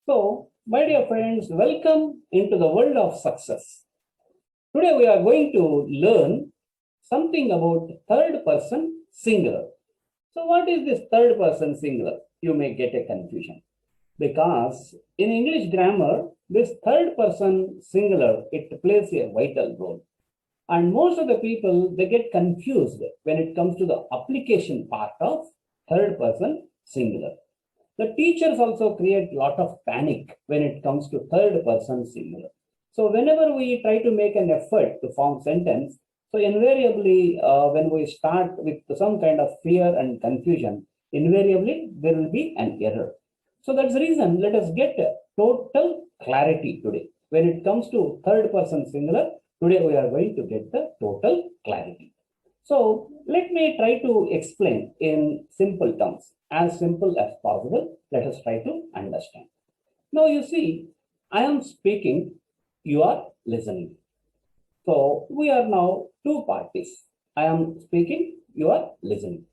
So, my dear friends, welcome into the world of success. Today we are going to learn something about third person singular. So, what is this third person singular? You may get a confusion because in English grammar, this third person singular it plays a vital role. And most of the people they get confused when it comes to the application part of third person singular. The teachers also create a lot of panic when it comes to third person singular. So whenever we try to make an effort to form sentence, so invariably when we start with some kind of fear and confusion, invariably there will be an error. So that's the reason let us get total clarity today. When it comes to third person singular, today we are going to get the total clarity. So let me try to explain in simple terms, as simple as possible. Let us try to understand. Now you see, I am speaking, you are listening. So we are now two parties. I am speaking, you are listening.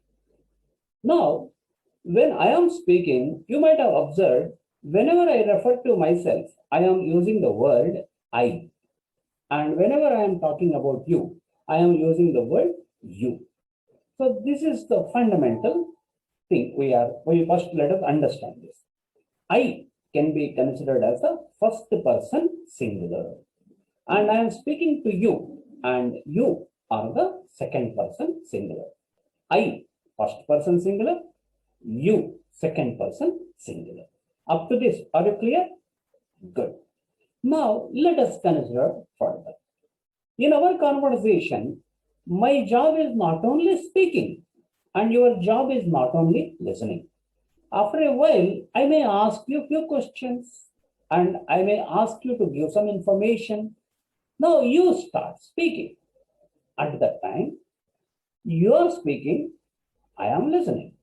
Now, when I am speaking, you might have observed, whenever I refer to myself, I am using the word I. And whenever I am talking about you, I am using the word you. So this is the fundamental thing we first let us understand this. I can be considered as a first person singular. And I am speaking to you and you are the second person singular. I first person singular, you second person singular. Up to this, are you clear? Good. Now let us consider further. In our conversation, my job is not only speaking and your job is not only listening. After a while, I may ask you a few questions and I may ask you to give some information. Now you start speaking. At that time, you are speaking, I am listening.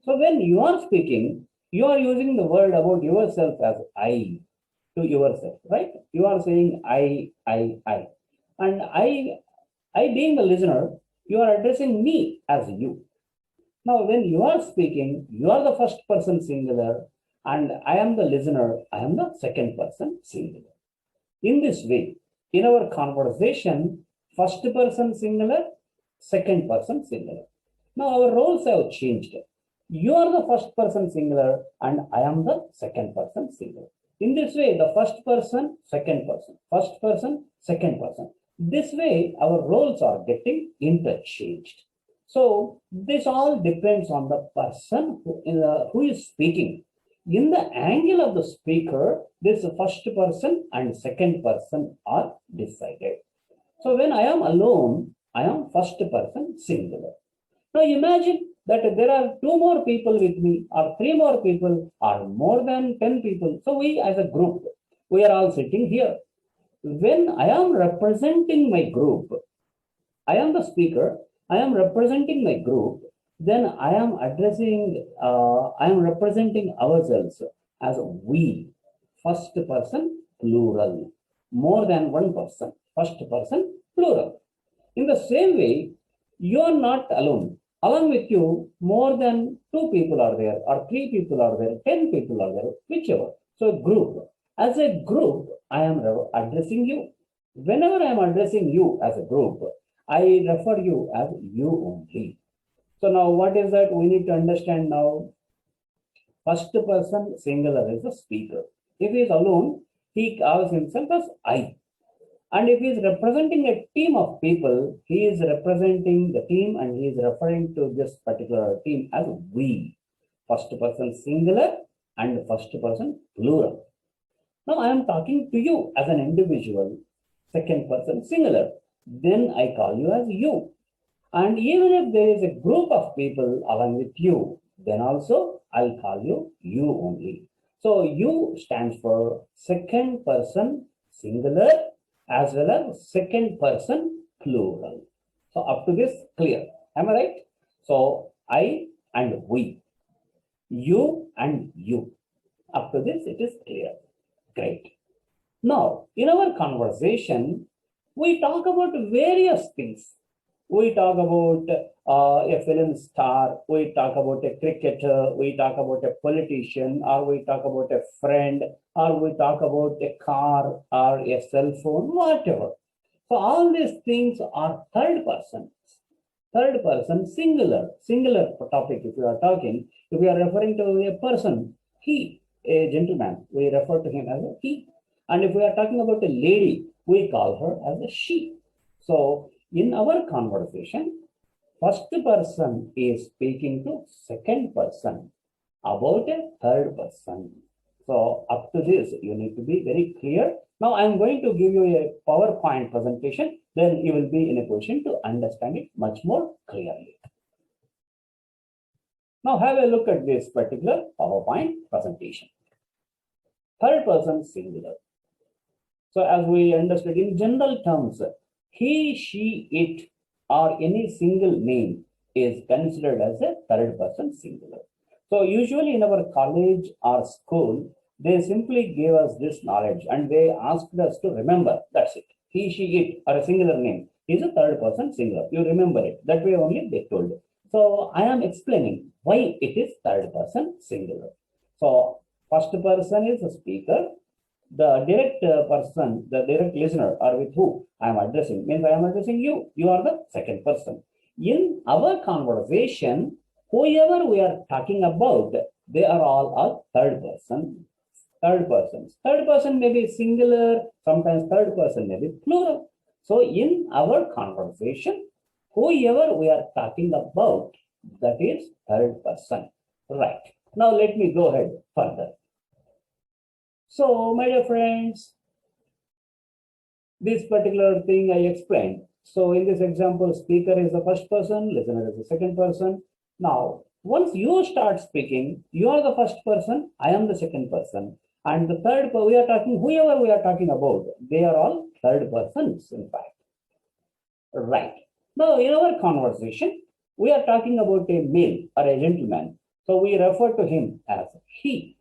So when you are speaking, you are using the word about yourself as I to yourself, right? You are saying I. And I being the listener, you are addressing me as you. Now, when you are speaking, you are the first person singular, and I am the listener, I am the second person singular. In this way, in our conversation, first person singular, second person singular. Now, our roles have changed. You are the first person singular, and I am the second person singular. In this way, the first person, second person. This way, our roles are getting interchanged. So this all depends on the person who is speaking. In the angle of the speaker, this first person and second person are decided. So when I am alone, I am first person singular. Now imagine that there are two more people with me, or three more people, or more than 10 people. So we as a group, we are all sitting here. When I am representing my group, I am the speaker, I am representing my group, then I am representing ourselves as we, first person plural, more than one person, first person plural. In the same way, you are not alone. Along with you, more than two people are there, or three people are there, 10 people are there, whichever. So, group. As a group, I am addressing you. Whenever I am addressing you as a group, I refer you as you only. So, now what is that we need to understand now? First person singular is the speaker. If he is alone, he calls himself as I. And if he is representing a team of people, he is representing the team and he is referring to this particular team as we. First person singular and first person plural. Now I am talking to you as an individual, second person singular. Then I call you as you. And even if there is a group of people along with you, then also I'll call you only. So you stands for second person singular as well as second person plural. So up to this clear. Am I right? So I and we, you and you. Up to this it is clear. Great. Now, in our conversation, we talk about various things. We talk about a film star, we talk about a cricketer, we talk about a politician, or we talk about a friend, or we talk about a car or a cell phone, whatever. So all these things are third person singular topic. If we are talking, if we are referring to a person, he, a gentleman, we refer to him as a he. And if we are talking about a lady, we call her as a she. So in our conversation, first person is speaking to second person about a third person. So up to this, you need to be very clear. Now I'm going to give you a PowerPoint presentation, then you will be in a position to understand it much more clearly. Now have a look at this particular PowerPoint presentation. Third person singular. So as we understood in general terms, he, she, it, or any single name is considered as a third person singular. So usually in our college or school, they simply gave us this knowledge and they asked us to remember. That's it. He, she, it, or a singular name is a third person singular. You remember it. That way only they told. So I am explaining why it is third person singular. So first person is the speaker. The direct person, the direct listener, or with who I am addressing, means I am addressing you. You are the second person. In our conversation, whoever we are talking about, they are all a third person. Third persons. Third person may be singular, sometimes third person may be plural. So in our conversation, whoever we are talking about, that is third person. Right. Now let me go ahead further. So, my dear friends, this particular thing I explained. So, in this example, speaker is the first person, listener is the second person. Now, once you start speaking, you are the first person, I am the second person. And the third, we are talking, whoever we are talking about, they are all third persons, in fact. Right. Now, in our conversation, we are talking about a male or a gentleman. So, we refer to him as he.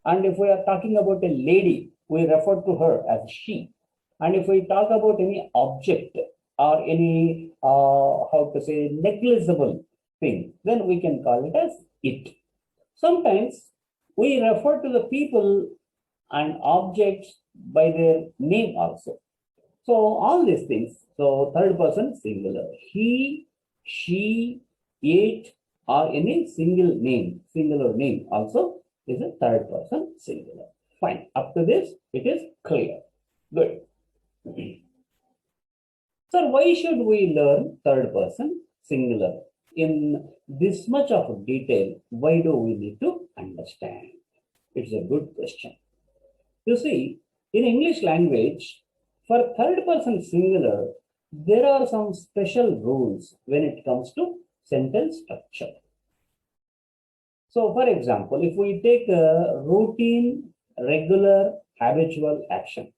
And if we are talking about a lady, we refer to her as she. And if we talk about any object or any, how to say, negligible thing, then we can call it as it. Sometimes we refer to the people and objects by their name also. So all these things, so third person singular, he, she, it, or any singular name also is a third person singular. Fine. Up to this, it is clear. Good. Sir, why should we learn third person singular? In this much of detail, why do we need to understand? It's a good question. You see, in English language, for third person singular, there are some special rules when it comes to sentence structure. So, for example, if we take a routine, regular, habitual action,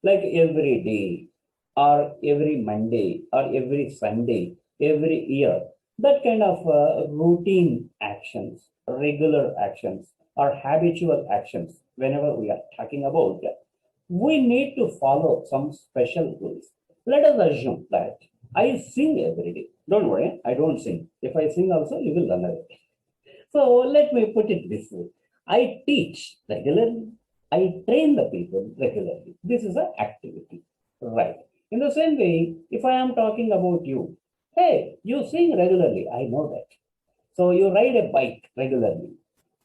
like every day, or every Monday, or every Sunday, every year, that kind of routine actions, regular actions, or habitual actions, whenever we are talking about that, we need to follow some special rules. Let us assume that I sing every day. Don't worry, I don't sing. If I sing also, you will learn it. So let me put it this way. I teach regularly. I train the people regularly. This is an activity. Right. In the same way, if I am talking about you, hey, you sing regularly. I know that. So you ride a bike regularly.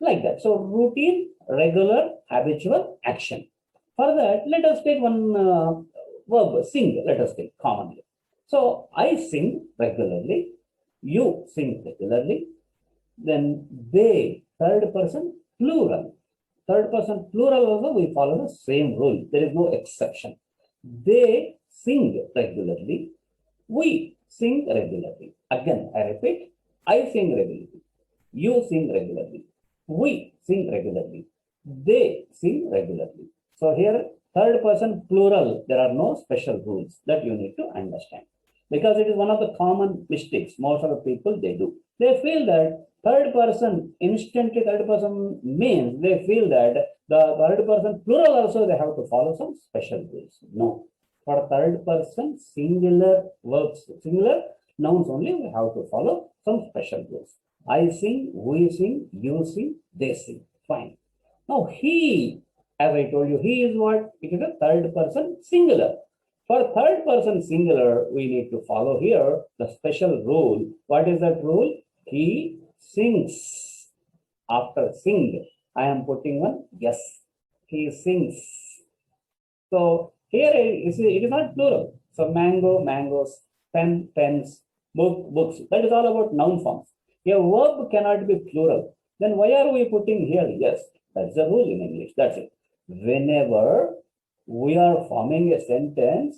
Like that. So routine, regular, habitual action. For that, let us take one verb, sing, let us take commonly. So I sing regularly. You sing regularly. Then they, third person plural. Third person plural also we follow the same rule. There is no exception. They sing regularly. We sing regularly. Again, I repeat, I sing regularly. You sing regularly. We sing regularly. They sing regularly. So here, third person plural, there are no special rules that you need to understand. Because it is one of the common mistakes most of the people they do. They feel that third person, instantly third person means they feel that the third person plural also they have to follow some special rules. No. For third person, singular verbs, singular, Nouns only, we have to follow some special rules. I sing, we sing, you sing, they sing. Fine. Now he, as I told you, he is what? It is a third person singular. For third person singular, we need to follow here the special rule. What is that rule? He sings. After sing, I am putting one yes. He sings. So here it is not plural. So mango, mangoes, pen, pens, book, books. That is all about noun forms. A verb cannot be plural. Then why are we putting here yes? That's the rule in English. That's it. Whenever we are forming a sentence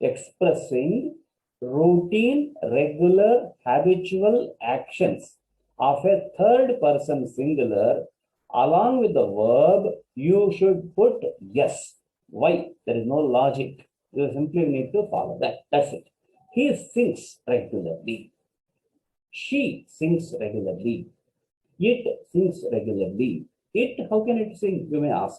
expressing routine, regular, habitual actions of a third person singular, along with the verb, you should put yes. Why? There is no logic. You simply need to follow that. That's it. He sings regularly. She sings regularly. It sings regularly. It, how can it sing? You may ask.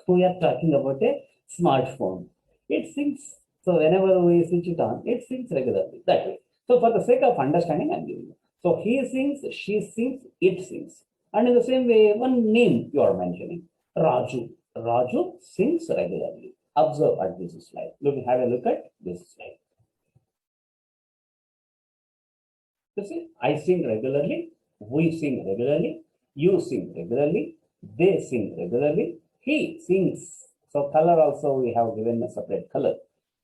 We are talking about a smartphone. It sings. So whenever we switch it on, it sings regularly. That way. So for the sake of understanding, I'm giving you. So he sings, she sings, it sings. And in the same way, one name you are mentioning, Raju. Raju sings regularly. Observe at this slide. Have a look at this slide. You see, I sing regularly, we sing regularly, you sing regularly, they sing regularly, he sings. So color also we have given a separate color.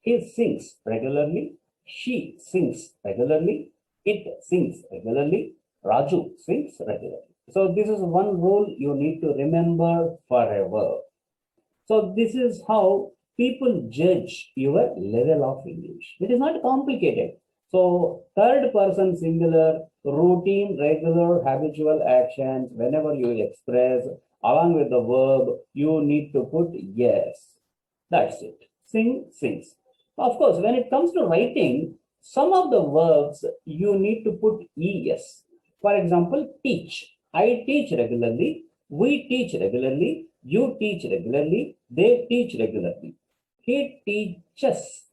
He sings regularly, she sings regularly, it sings regularly, Raju sings regularly. So this is one rule you need to remember forever. So this is how people judge your level of English. It is not complicated. So third person singular, routine, regular, habitual actions, whenever you express along with the verb, you need to put yes. That's it. Sing, sings. Of course, when it comes to writing, some of the verbs you need to put es. For example, teach. I teach regularly. We teach regularly. You teach regularly. They teach regularly. He teaches.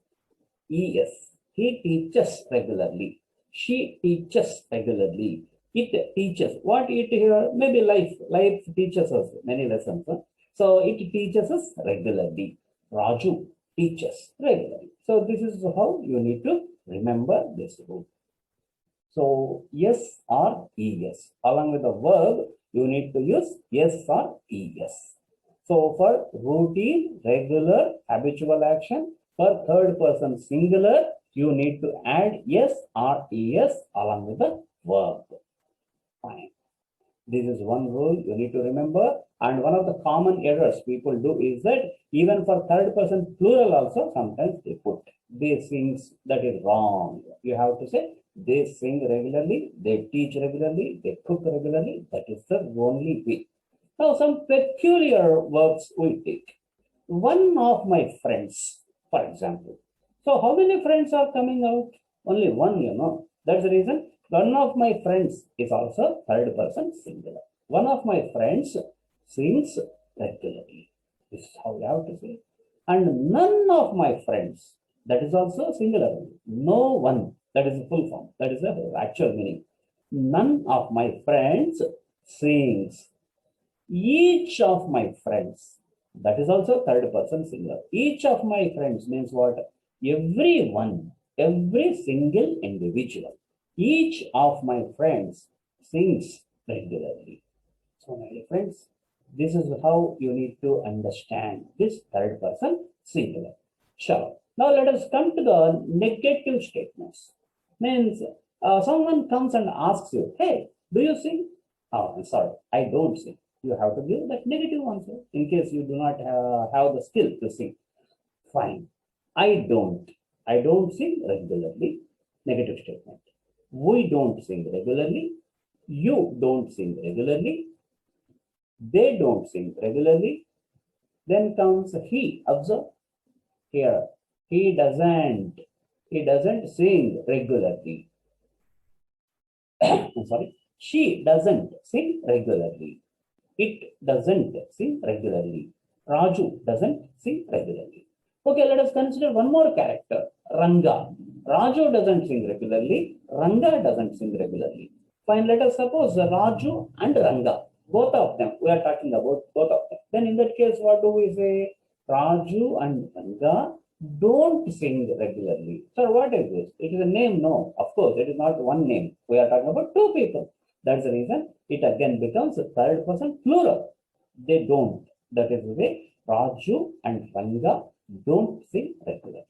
Es. He teaches regularly. She teaches regularly. It teaches. What it here? Maybe life. Life teaches us many lessons. Huh? So it teaches us regularly. Raju teaches regularly. So this is how you need to remember this rule. So yes or es. Along with the verb, you need to use yes or es. So for routine, regular, habitual action, for third person singular, you need to add yes or es along with the verb. Fine. This is one rule you need to remember. And one of the common errors people do is that even for third person plural also, sometimes they put they sings. That is wrong. You have to say they sing regularly, they teach regularly, they cook regularly. That is the only way. Now, some peculiar verbs we take. One of my friends, for example. So, how many friends are coming out? Only one, you know. That's the reason. One of my friends is also third person singular. One of my friends sings regularly. This is how you have to say. And none of my friends, that is also singular. No one, that is the full form. That is the actual meaning. None of my friends sings. Each of my friends, that is also third person singular. Each of my friends means what? Everyone, every single individual. Each of my friends sings regularly. So, my dear friends, this is how you need to understand this third person singular. Sure. Now let us come to the negative statements. Means someone comes and asks you, hey, do you sing? Oh, I'm sorry, I don't sing. You have to give that negative answer in case you do not have the skill to sing. Fine. I don't. I don't sing regularly. Negative statement. We don't sing regularly. You don't sing regularly. They don't sing regularly. Then comes he. Observe here. He doesn't. He doesn't sing regularly. I'm sorry. She doesn't sing regularly. It doesn't sing regularly. Raju doesn't sing regularly. Okay, let us consider one more character, Ranga. Raju doesn't sing regularly. Ranga doesn't sing regularly. Fine, let us suppose Raju and Ranga, both of them, we are talking about both of them. Then in that case, what do we say? Raju and Ranga don't sing regularly. So what is this? It is a name? No, of course, it is not one name. We are talking about two people. That's the reason it again becomes a third person plural. They don't. That is the way Raju and Ranga don't sing regularly.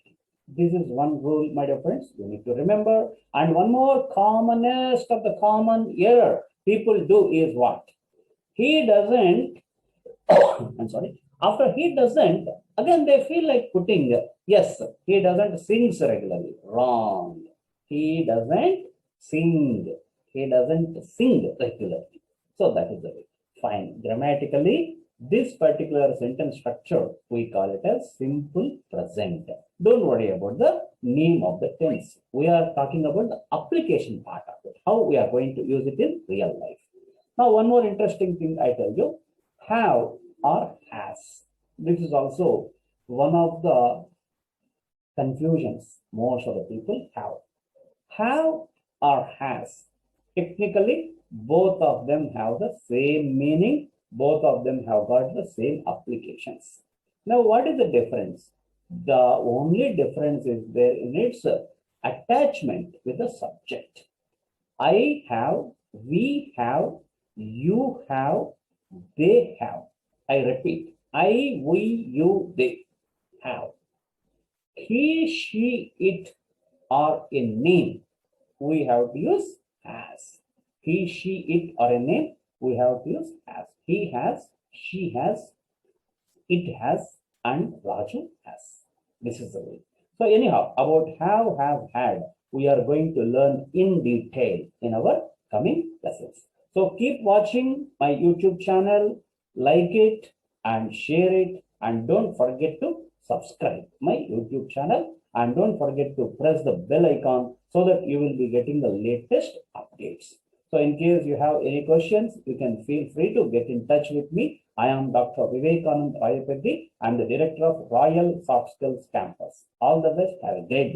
This is one rule, my dear friends, you need to remember. And one more commonest of the common error people do is what? He doesn't, I'm sorry, after he doesn't, again they feel like putting, yes, he doesn't sing regularly. Wrong. He doesn't sing. He doesn't sing regularly. So that is the way. Fine. Grammatically, this particular sentence structure, we call it as simple present. Don't worry about the name of the tense. We are talking about the application part of it, how we are going to use it in real life. Now, one more interesting thing I tell you, have or has. This is also one of the confusions most of the people have. Have or has. Technically, both of them have the same meaning. Both of them have got the same applications. Now, what is the difference? The only difference is there in its attachment with the subject. I have, we have, you have, they have. I repeat, I, we, you, they have. He, she, it are a name. We have to use has. He, she, it are a name. We have to use has. He has, she has, it has, and Raju has. This is the way. So anyhow, about have, had, we are going to learn in detail in our coming lessons. So keep watching my YouTube channel, like it and share it, and don't forget to subscribe my YouTube channel, and don't forget to press the bell icon so that you will be getting the latest updates. So in case you have any questions, you can feel free to get in touch with me. I am Dr. Vivekanand Rayapeddi. I am the director of Royal Soft Skills Campus. All the best. Have a great day.